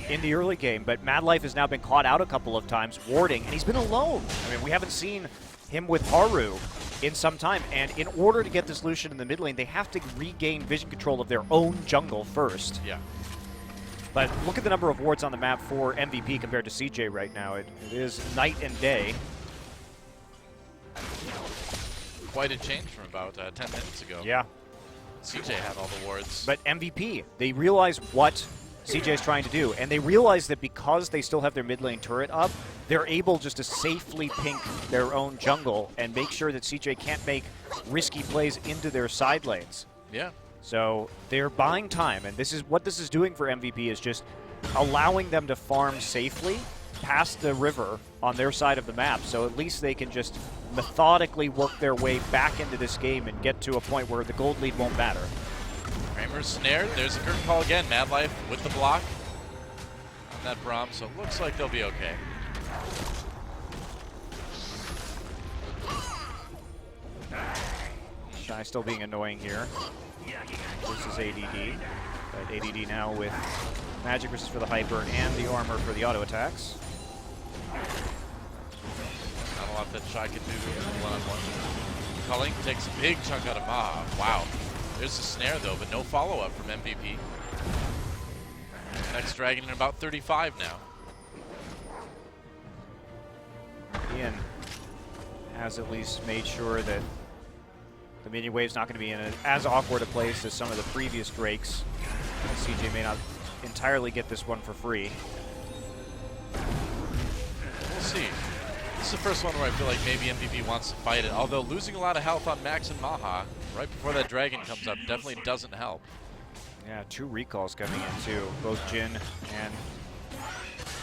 [SPEAKER 1] in the early game, but Mad Life has now been caught out a couple of times, warding, and he's been alone. I mean, we haven't seen him with Haru in some time, and in order to get this Lucian in the mid lane, they have to regain vision control of their own jungle first.
[SPEAKER 2] Yeah.
[SPEAKER 1] But look at the number of wards on the map for MVP compared to CJ right now. It is night and day.
[SPEAKER 2] Quite a change from about 10 minutes ago.
[SPEAKER 1] Yeah.
[SPEAKER 2] CJ had all the wards.
[SPEAKER 1] But MVP, they realize what CJ's trying to do, and they realize that because they still have their mid lane turret up, they're able just to safely pink their own jungle and make sure that CJ can't make risky plays into their side lanes.
[SPEAKER 2] Yeah.
[SPEAKER 1] So they're buying time, and this is what this is doing for MVP, is just allowing them to farm safely past the river on their side of the map, so at least they can just methodically work their way back into this game and get to a point where the gold lead won't matter.
[SPEAKER 2] Kramer's snared. There's a curtain call again. Mad Life with the block on that Braum, so it looks like they'll be okay.
[SPEAKER 1] Shy still being annoying here. This is ADD. But ADD now with magic resist for the Hyper and the armor for the auto attacks.
[SPEAKER 2] Not a lot that Shy can do one-on-one. Culling takes a big chunk out of Ma. Wow. There's the snare, though, but no follow-up from MVP. Next Dragon in about 35 now.
[SPEAKER 1] Ian has at least made sure that the minion wave's not going to be in as awkward a place as some of the previous Drakes. CJ may not entirely get this one for free.
[SPEAKER 2] We'll see. This is the first one where I feel like maybe MVP wants to fight it, although losing a lot of health on Max and Maha right before that Dragon comes up definitely doesn't help.
[SPEAKER 1] Yeah, 2 recalls coming in too. Both Jin and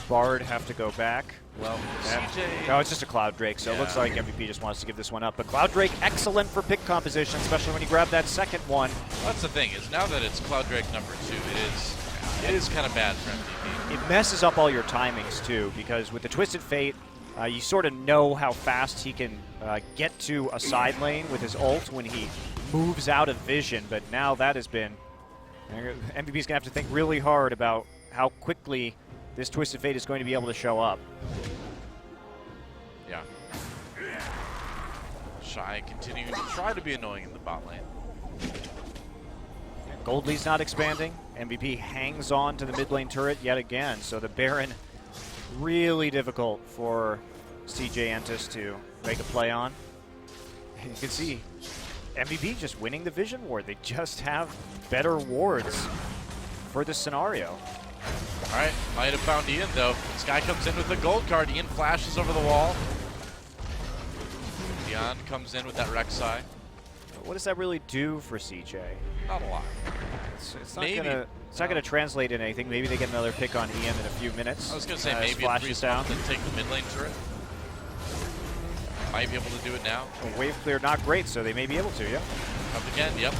[SPEAKER 1] Bard have to go back.
[SPEAKER 2] Well, CJ...
[SPEAKER 1] No, it's just a Cloud Drake, so it looks like MVP just wants to give this one up. But Cloud Drake, excellent for pick composition, especially when you grab that second one.
[SPEAKER 2] That's the thing, is now that it's Cloud Drake number 2, it is kind of bad for MVP.
[SPEAKER 1] It messes up all your timings too, because with the Twisted Fate, you sort of know how fast he can get to a side lane with his ult when he moves out of vision, but now that has been... MVP's going to have to think really hard about how quickly this Twisted Fate is going to be able to show up.
[SPEAKER 2] Yeah. Shy continuing to try to be annoying in the bot lane.
[SPEAKER 1] Gold lead's not expanding. MVP hangs on to the mid lane turret yet again, so the Baron really difficult for CJ Entus to make a play on. And you can see MVP just winning the vision ward. They just have better wards for this scenario.
[SPEAKER 2] All right, might have found Ian though. Sky comes in with the gold card. Ian flashes over the wall. Dion comes in with that Rek'Sai.
[SPEAKER 1] What does that really do for CJ?
[SPEAKER 2] Not a lot.
[SPEAKER 1] It's not gonna. It's not gonna translate into anything. Maybe they get another pick on Ian in a few minutes.
[SPEAKER 2] I was gonna say maybe it frees down and take the mid lane turret. Might be able to do it now.
[SPEAKER 1] Well, wave clear not great, so they may be able to. Yeah.
[SPEAKER 2] Up again. Yep.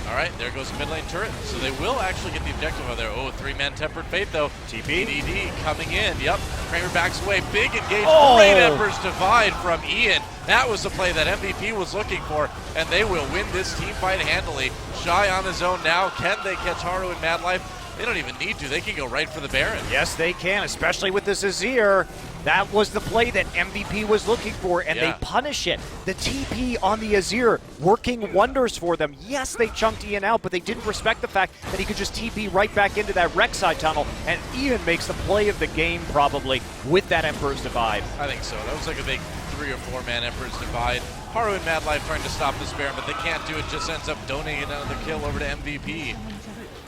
[SPEAKER 2] All right, there goes the mid lane turret. So they will actually get the objective out there. Oh, 3-man Tempered Fate though.
[SPEAKER 1] TP.
[SPEAKER 2] EDD coming in. Yep. Kramer backs away. Big engage.
[SPEAKER 1] Oh!
[SPEAKER 2] Great Emperor's Divide from Ian. That was the play that MVP was looking for, and they will win this team fight handily. Shy on his own now. Can they catch Haru and Mad Life? They don't even need to. They can go right for the Baron.
[SPEAKER 1] Yes, they can, especially with this Azir. That was the play that MVP was looking for, and they punish it. The TP on the Azir working wonders for them. Yes, they chunked Ian out, but they didn't respect the fact that he could just TP right back into that Rek'Sai tunnel, and Ian makes the play of the game probably with that Emperor's Divide.
[SPEAKER 2] I think so. That was like a big 3 or 4-man Emperor's Divide. Haru and Mad Life trying to stop this Baron, but they can't do it. Just ends up donating another kill over to MVP.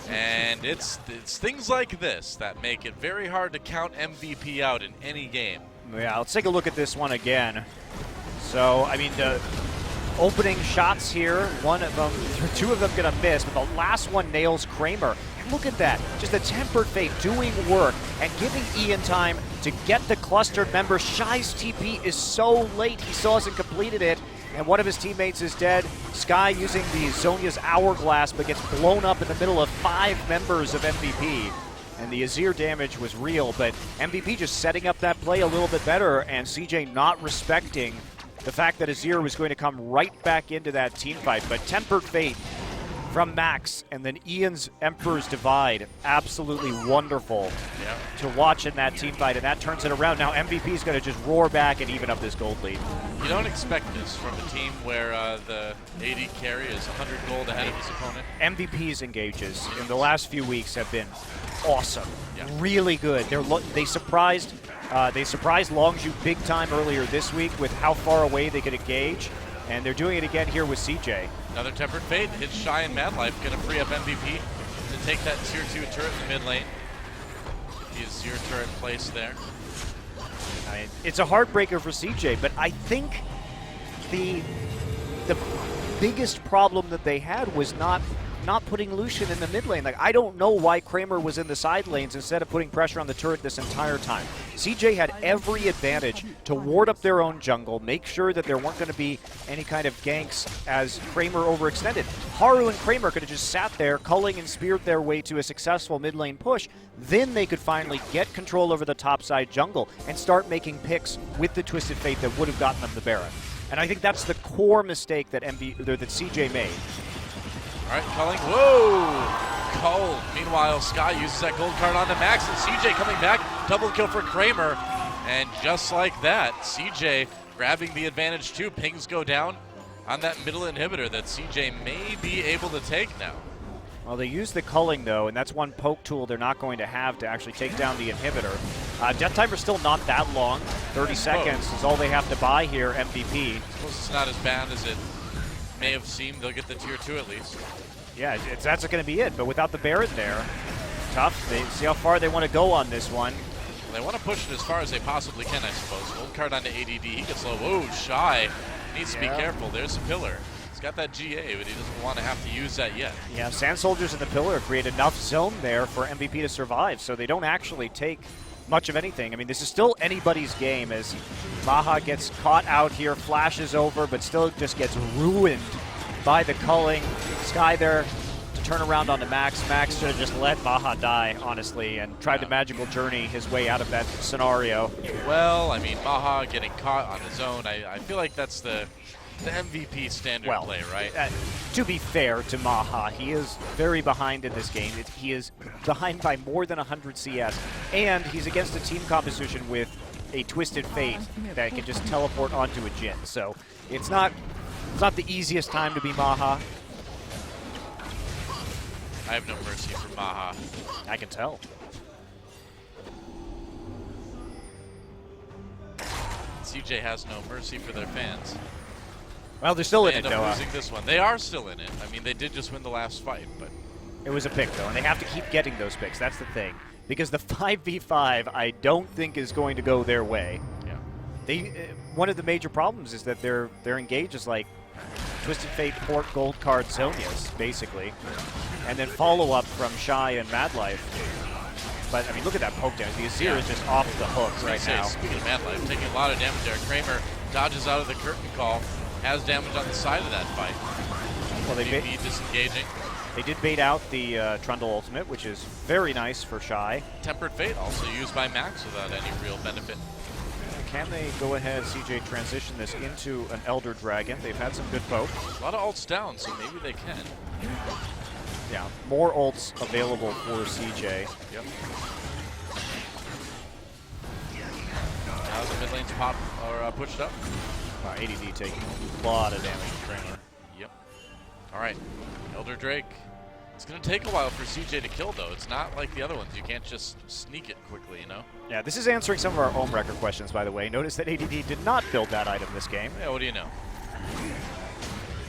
[SPEAKER 2] And it's things like this that make it very hard to count MVP out in any game.
[SPEAKER 1] Yeah, let's take a look at this one again. So, I mean, the opening shots here, two of them gonna miss, but the last one nails Kramer. And look at that, just a Tempered Fate doing work and giving Ian time to get the clustered member. Shy's TP is so late, he still hasn't completed it. And one of his teammates is dead. Sky using the Zhonya's Hourglass, but gets blown up in the middle of 5 members of MVP. And the Azir damage was real, but MVP just setting up that play a little bit better, and CJ not respecting the fact that Azir was going to come right back into that team fight. But Tempered Fate from Max, and then Ian's Emperor's Divide, absolutely wonderful to watch in that team fight, and that turns it around. Now MVP is going to just roar back and even up this gold lead.
[SPEAKER 2] You don't expect this from a team where the AD carry is 100 gold ahead of his opponent.
[SPEAKER 1] MVP's engages in the last few weeks have been awesome, really good. They surprised Longzhu big time earlier this week with how far away they could engage, and they're doing it again here with CJ.
[SPEAKER 2] Another Tempered Fate hits Shy and Mad Life, gonna free up MVP to take that tier 2 turret in the mid lane. The Azir turret placed there.
[SPEAKER 1] I mean, it's a heartbreaker for CJ, but I think the biggest problem that they had was not putting Lucian in the mid lane. Like, I don't know why Kramer was in the side lanes instead of putting pressure on the turret this entire time. CJ had every advantage to ward up their own jungle, make sure that there weren't going to be any kind of ganks as Kramer overextended. Haru and Kramer could have just sat there, culling and speared their way to a successful mid lane push. Then they could finally get control over the topside jungle and start making picks with the Twisted Fate that would have gotten them the Baron. And I think that's the core mistake that CJ made.
[SPEAKER 2] All right, culling. Whoa! Cull. Meanwhile, Sky uses that gold card onto Max, and CJ coming back. Double kill for Kramer. And just like that, CJ grabbing the advantage too. Pings go down on that middle inhibitor that CJ may be able to take now.
[SPEAKER 1] Well, they use the culling, though, and that's one poke tool they're not going to have to actually take down the inhibitor. Death timer's still not that long. 30 seconds is all they have to buy here, MVP.
[SPEAKER 2] I suppose it's not as bad as it may have seemed. They'll get the tier 2 at least.
[SPEAKER 1] Yeah, that's going to be it. But without the Baron there, tough. They see how far they want to go on this one.
[SPEAKER 2] They want to push it as far as they possibly can, I suppose. Gold card onto ADD. He gets low. Whoa, Shy. Needs to be careful. There's a pillar. He's got that GA, but he doesn't want to have to use that yet. Yeah,
[SPEAKER 1] Sand Soldiers and the pillar create enough zone there for MVP to survive, so they don't actually take much of anything. I mean, this is still anybody's game as Maha gets caught out here, flashes over, but still just gets ruined by the culling. Sky there to turn around onto Max. Max should have just let Maha die, honestly, and tried to magical journey his way out of that scenario.
[SPEAKER 2] Well, I mean, Maha getting caught on his own, I feel like that's the MVP standard play, right?
[SPEAKER 1] To be fair to Maha, he is very behind in this game. He is behind by more than 100 CS, and he's against a team composition with a Twisted Fate that can just teleport onto a Jhin. So it's not the easiest time to be Maha.
[SPEAKER 2] I have no mercy for Maha.
[SPEAKER 1] I can tell.
[SPEAKER 2] CJ has no mercy for their fans.
[SPEAKER 1] Well, they're still
[SPEAKER 2] in
[SPEAKER 1] it,
[SPEAKER 2] though. They end up losing this one. They are still in it. I mean, they did just win the last fight, but
[SPEAKER 1] it was a pick, though, and they have to keep getting those picks. That's the thing. Because the 5v5, I don't think is going to go their way.
[SPEAKER 2] Yeah.
[SPEAKER 1] One of the major problems is that their engage is like Twisted Fate port gold card Zonias, basically. And then follow-up from Shy and Madlife. But, I mean, look at that poke damage. The Azir is just off the hook right now.
[SPEAKER 2] Speaking of Madlife, taking a lot of damage there. Kramer dodges out of the curtain call, has damage on the side of that fight.
[SPEAKER 1] Well, they
[SPEAKER 2] disengaging.
[SPEAKER 1] They did bait out the Trundle ultimate, which is very nice for Shy.
[SPEAKER 2] Tempered Fate also used by Max without any real benefit.
[SPEAKER 1] Can they go ahead, CJ, transition this into an Elder Dragon? They've had some good poke.
[SPEAKER 2] A lot of ults down, so maybe they can.
[SPEAKER 1] Yeah, more ults available for CJ.
[SPEAKER 2] Yep. Now the mid lane's pop or pushed up.
[SPEAKER 1] ADD taking a lot of damage from Kramer.
[SPEAKER 2] Yep. All right, Elder Drake. It's going to take a while for CJ to kill, though. It's not like the other ones. You can't just sneak it quickly, you know?
[SPEAKER 1] Yeah, this is answering some of our own record questions, by the way. Notice that ADD did not build that item this game.
[SPEAKER 2] Yeah, what do you know?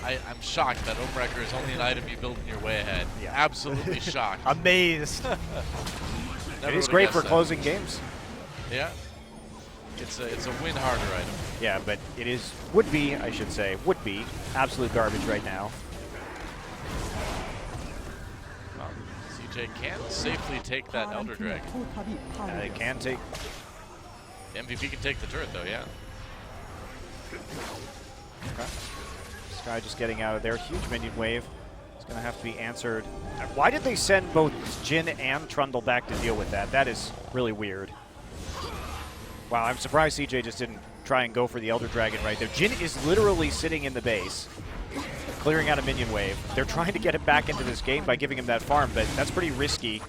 [SPEAKER 2] I'm shocked that Omewrecker is only an item you build in your way ahead. Yeah. Absolutely shocked.
[SPEAKER 1] Amazed. It is great for closing games.
[SPEAKER 2] Yeah. It's a win harder item.
[SPEAKER 1] Yeah, but it is, would be absolute garbage right now.
[SPEAKER 2] CJ can safely take that Elder Dragon.
[SPEAKER 1] They can take.
[SPEAKER 2] The MVP can take the turret, though, yeah.
[SPEAKER 1] Okay. Sky just getting out of there. Huge minion wave. It's going to have to be answered. Why did they send both Jin and Trundle back to deal with that? That is really weird. Wow, I'm surprised CJ just didn't try and go for the Elder Dragon right there. Jin is literally sitting in the base, clearing out a minion wave. They're trying to get him back into this game by giving him that farm, but that's pretty risky.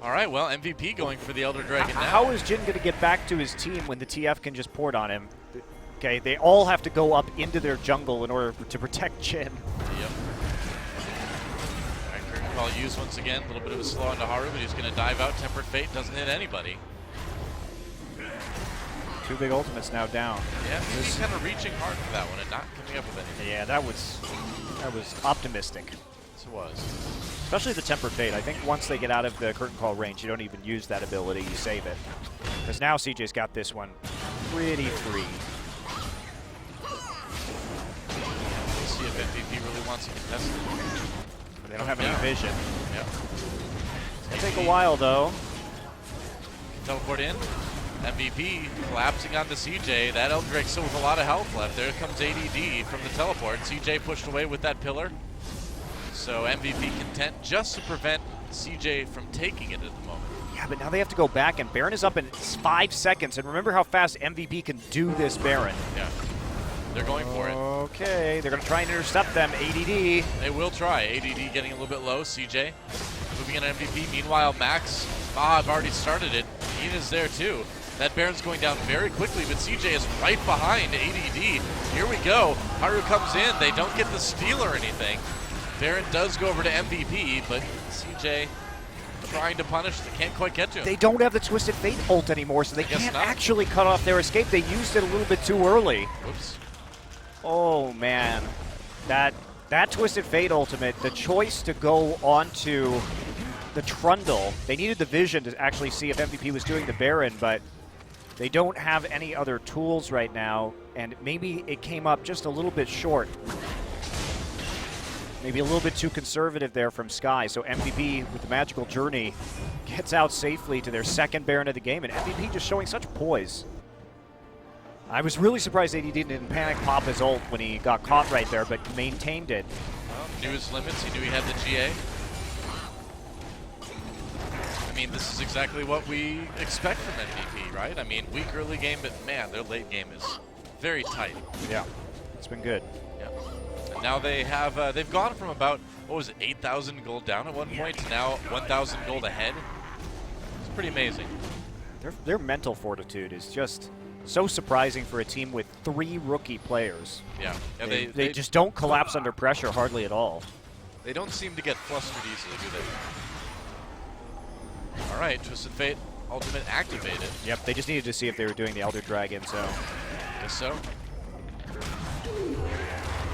[SPEAKER 2] All right, well, MVP going for the Elder Dragon now.
[SPEAKER 1] How is Jin going to get back to his team when the TF can just port on him? Okay, they all have to go up into their jungle in order to protect Jin.
[SPEAKER 2] Yep. All right, curtain call used once again. A little bit of a slow on Haru, but he's going to dive out. Tempered Fate doesn't hit anybody.
[SPEAKER 1] Two big ultimates now down.
[SPEAKER 2] Yeah, he's kind of reaching hard for that one and not coming up with anything.
[SPEAKER 1] Yeah, that was optimistic.
[SPEAKER 2] Yes, it was.
[SPEAKER 1] Especially the Tempered Fate. I think once they get out of the curtain call range, you don't even use that ability. You save it. Because now CJ's got this one pretty free.
[SPEAKER 2] We'll see if MVP really wants to contest it.
[SPEAKER 1] They don't have any vision.
[SPEAKER 2] Yep.
[SPEAKER 1] It's going to take a while, though.
[SPEAKER 2] Teleport in. MVP collapsing onto CJ. That Elder Drake still with a lot of health left. There comes ADD from the teleport. CJ pushed away with that pillar. So MVP content just to prevent CJ from taking it at the moment.
[SPEAKER 1] Yeah, but now they have to go back, and Baron is up in 5 seconds. And remember how fast MVP can do this Baron.
[SPEAKER 2] Yeah, they're going for it.
[SPEAKER 1] Okay, they're going to try and intercept them. ADD.
[SPEAKER 2] They will try. ADD getting a little bit low. CJ moving on MVP. Meanwhile, Max, I've already started it. Ina's there too. That Baron's going down very quickly, but CJ is right behind ADD. Here we go. Haru comes in. They don't get the steal or anything. Baron does go over to MVP, but CJ trying to punish. They can't quite get to him.
[SPEAKER 1] They don't have the Twisted Fate ult anymore, so they can't actually cut off their escape. They used it a little bit too early.
[SPEAKER 2] Whoops.
[SPEAKER 1] Oh, man. That Twisted Fate ultimate, the choice to go onto the Trundle, they needed the vision to actually see if MVP was doing the Baron, but they don't have any other tools right now, and maybe it came up just a little bit short. Maybe a little bit too conservative there from Sky, so MVP with the Magical Journey gets out safely to their second Baron of the game, and MVP just showing such poise. I was really surprised AD didn't panic pop his ult when he got caught right there, but maintained it.
[SPEAKER 2] Well, knew his limits, he knew he had the GA. I mean, this is exactly what we expect from MVP, right? I mean, weak early game, but man, their late game is very tight.
[SPEAKER 1] Yeah, it's been good.
[SPEAKER 2] Yeah. And now they have, they've gone from about, what was it, 8,000 gold down at one point to now 1,000 gold ahead. It's pretty amazing.
[SPEAKER 1] Their mental fortitude is just so surprising for a team with 3 rookie players.
[SPEAKER 2] Yeah.
[SPEAKER 1] They just don't collapse under pressure hardly at all.
[SPEAKER 2] They don't seem to get flustered easily, do they? All right, Twisted Fate ultimate activated.
[SPEAKER 1] Yep, they just needed to see if they were doing the Elder Dragon, so.
[SPEAKER 2] Guess so.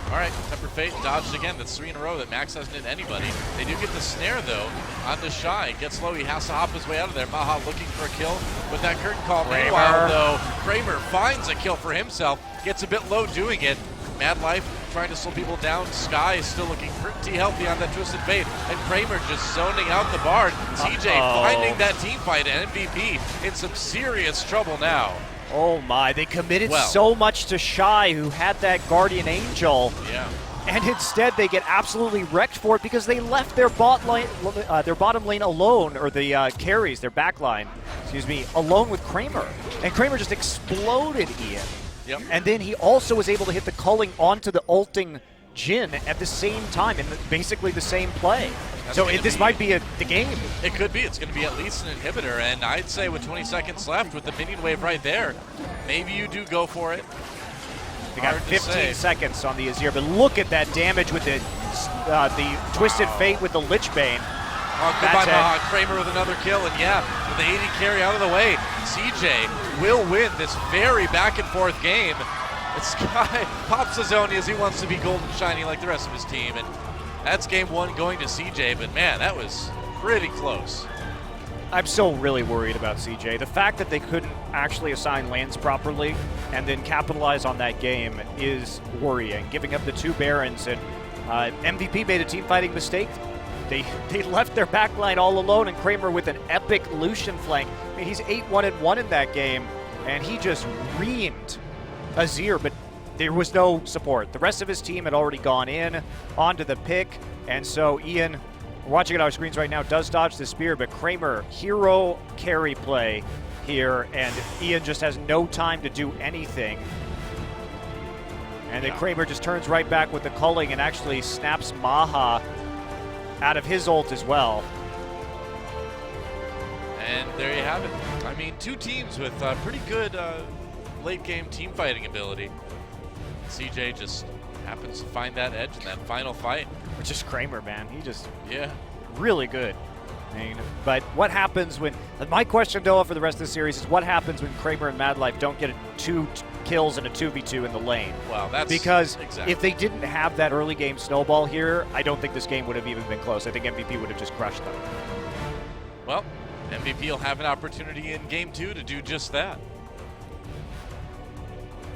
[SPEAKER 2] All right, Tempered Fate dodged again. That's 3 in a row that Max hasn't hit anybody. They do get the snare, though, onto Shy. Gets low, he has to hop his way out of there. Maha looking for a kill with that curtain call. Meanwhile, though, Kramer finds a kill for himself. Gets a bit low doing it. Mad Life trying to slow people down. Sky is still looking pretty healthy on that Twisted Fate. And Kramer just zoning out the Bard. CJ finding that team fight, and MVP in some serious trouble now.
[SPEAKER 1] Oh my, they committed so much to Shy, who had that Guardian Angel.
[SPEAKER 2] Yeah.
[SPEAKER 1] And instead they get absolutely wrecked for it because they left their bottom lane alone, or the carries, their back line, excuse me, alone with Kramer. And Kramer just exploded Ian.
[SPEAKER 2] Yep.
[SPEAKER 1] And then he also was able to hit the culling onto the ulting Jin at the same time in basically the same play. So this might be the game.
[SPEAKER 2] It could be. It's going to be at least an inhibitor. And I'd say with 20 seconds left with the minion wave right there, maybe you do go for it.
[SPEAKER 1] They got 15 seconds on the Azir, but look at that damage with the Twisted Fate with the Lich Bane.
[SPEAKER 2] Oh, goodbye, Maha. Kramer with another kill, and yeah, with the 80 carry out of the way, CJ will win this very back-and-forth game. And Sky pops his own as he wants to be golden shiny like the rest of his team, and that's game one going to CJ, but man, that was pretty close.
[SPEAKER 1] I'm still really worried about CJ. The fact that they couldn't actually assign lanes properly and then capitalize on that game is worrying. Giving up the 2 Barons, and MVP made a team fighting mistake. They left their backline all alone, and Kramer with an epic Lucian flank. I mean, he's 8-1-1 in that game, and he just reamed Azir, but there was no support. The rest of his team had already gone in onto the pick, and so Ian, we're watching it on our screens right now, does dodge the spear, but Kramer, hero carry play here, and Ian just has no time to do anything. And then Kramer just turns right back with the culling and actually snaps Maha out of his ult as well.
[SPEAKER 2] And there you have it. I mean, 2 teams with pretty good late-game team fighting ability. CJ just happens to find that edge in that final fight.
[SPEAKER 1] Which is Kramer, man. He just
[SPEAKER 2] really
[SPEAKER 1] good. I mean, but what happens when, my question, Noah, for the rest of the series is what happens when Kramer and Mad Life don't get 2 kills and a 2v2 in the lane?
[SPEAKER 2] Well, that's
[SPEAKER 1] because if they didn't have that early game snowball here, I don't think this game would have even been close. I think MVP would have just crushed them.
[SPEAKER 2] Well, MVP will have an opportunity in game 2 to do just that.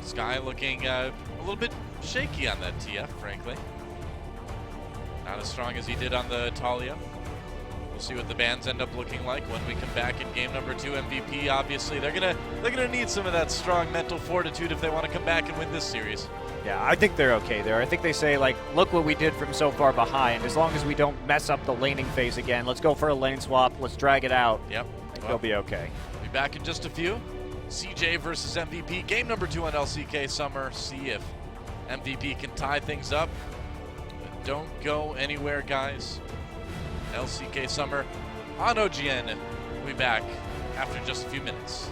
[SPEAKER 2] Sky looking a little bit shaky on that TF, frankly. Not as strong as he did on the Talia. We'll see what the bans end up looking like when we come back in game number 2. MVP, obviously, they're gonna need some of that strong mental fortitude if they want to come back and win this series.
[SPEAKER 1] Yeah, I think they're okay there. I think they say, like, look what we did from so far behind. As long as we don't mess up the laning phase again, let's go for a lane swap. Let's drag it out.
[SPEAKER 2] Yep.
[SPEAKER 1] I think they'll be okay.
[SPEAKER 2] Be back in just a few. CJ versus MVP, game number 2 on LCK Summer. See if MVP can tie things up. But don't go anywhere, guys. LCK Summer on OGN. We'll be back after just a few minutes.